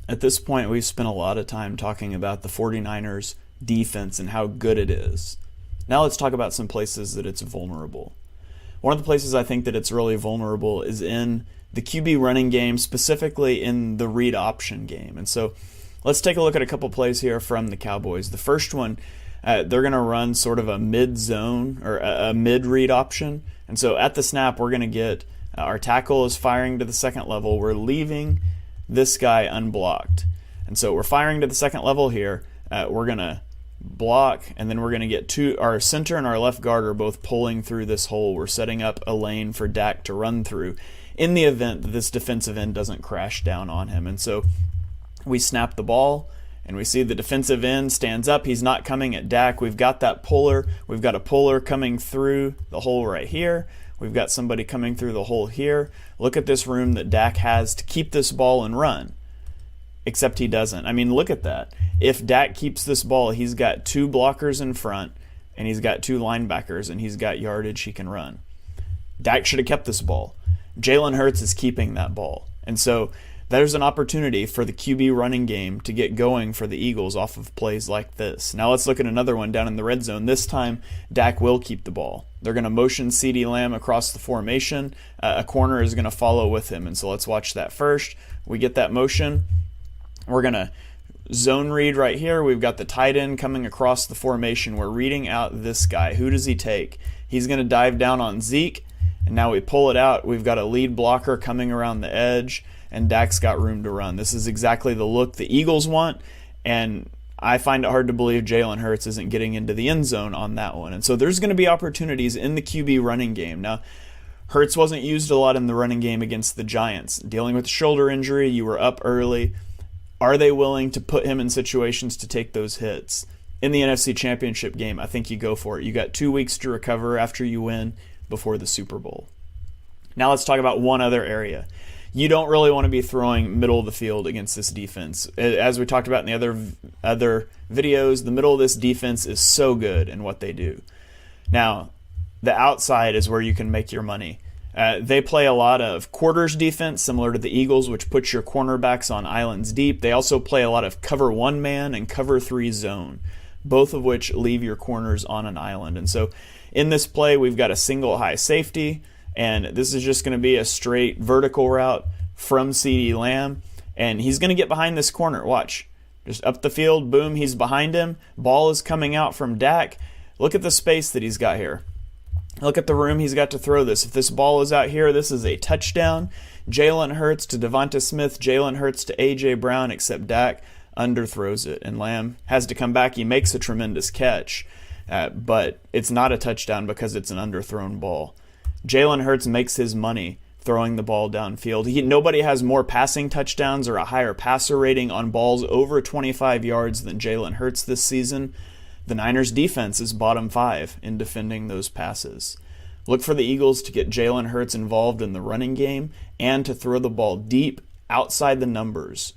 At this point, we've spent a lot of time talking about the 49ers defense and how good it is. Now let's talk about some places that it's vulnerable. One of the places I think that it's really vulnerable is in the QB running game, specifically in the read option game. And so let's take a look at a couple plays here from the Cowboys. The first one, they're going to run sort of a mid-zone or a mid-read option. And so at the snap, we're going to get our tackle is firing to the second level. We're leaving this guy unblocked. And so we're firing to the second level here. We're going to block, and then we're going to get our center and our left guard are both pulling through this hole. We're setting up a lane for Dak to run through in the event that this defensive end doesn't crash down on him. And so we snap the ball, and we see the defensive end stands up. He's not coming at Dak. We've got that puller. We've got a puller coming through the hole right here. We've got somebody coming through the hole here. Look at this room that Dak has to keep this ball and run. Except he doesn't. I mean, look at that. If Dak keeps this ball, he's got 2 blockers in front, and he's got 2 linebackers, and he's got yardage he can run. Dak should have kept this ball. Jalen Hurts is keeping that ball. And so there's an opportunity for the QB running game to get going for the Eagles off of plays like this. Now let's look at another one down in the red zone. This time, Dak will keep the ball. They're going to motion CeeDee Lamb across the formation. A corner is going to follow with him. And so let's watch that first. We get that motion. We're going to zone read right here. We've got the tight end coming across the formation. We're reading out this guy. Who does he take? He's going to dive down on Zeke. And now we pull it out. We've got a lead blocker coming around the edge. And Dak's got room to run. This is exactly the look the Eagles want, and I find it hard to believe Jalen Hurts isn't getting into the end zone on that one. And so there's going to be opportunities in the QB running game. Now, Hurts wasn't used a lot in the running game against the Giants. Dealing with a shoulder injury, you were up early. Are they willing to put him in situations to take those hits? In the NFC Championship game, I think you go for it. You got 2 weeks to recover after you win before the Super Bowl. Now let's talk about one other area. You don't really want to be throwing middle of the field against this defense. As we talked about in the other videos, the middle of this defense is so good in what they do. Now, the outside is where you can make your money. They play a lot of quarters defense, similar to the Eagles, which puts your cornerbacks on islands deep. They also play a lot of cover 1 man and cover 3 zone, both of which leave your corners on an island. And so in this play, we've got a single high safety, and this is just going to be a straight vertical route from CeeDee Lamb. And he's going to get behind this corner. Watch. Just up the field, boom, he's behind him. Ball is coming out from Dak. Look at the space that he's got here. Look at the room he's got to throw this. If this ball is out here, this is a touchdown. Jalen Hurts to Devonta Smith, Jalen Hurts to A.J. Brown, except Dak underthrows it. And Lamb has to come back. He makes a tremendous catch. But it's not a touchdown because it's an underthrown ball. Jalen Hurts makes his money throwing the ball downfield. Nobody has more passing touchdowns or a higher passer rating on balls over 25 yards than Jalen Hurts this season. The Niners defense is bottom 5 in defending those passes. Look for the Eagles to get Jalen Hurts involved in the running game and to throw the ball deep outside the numbers.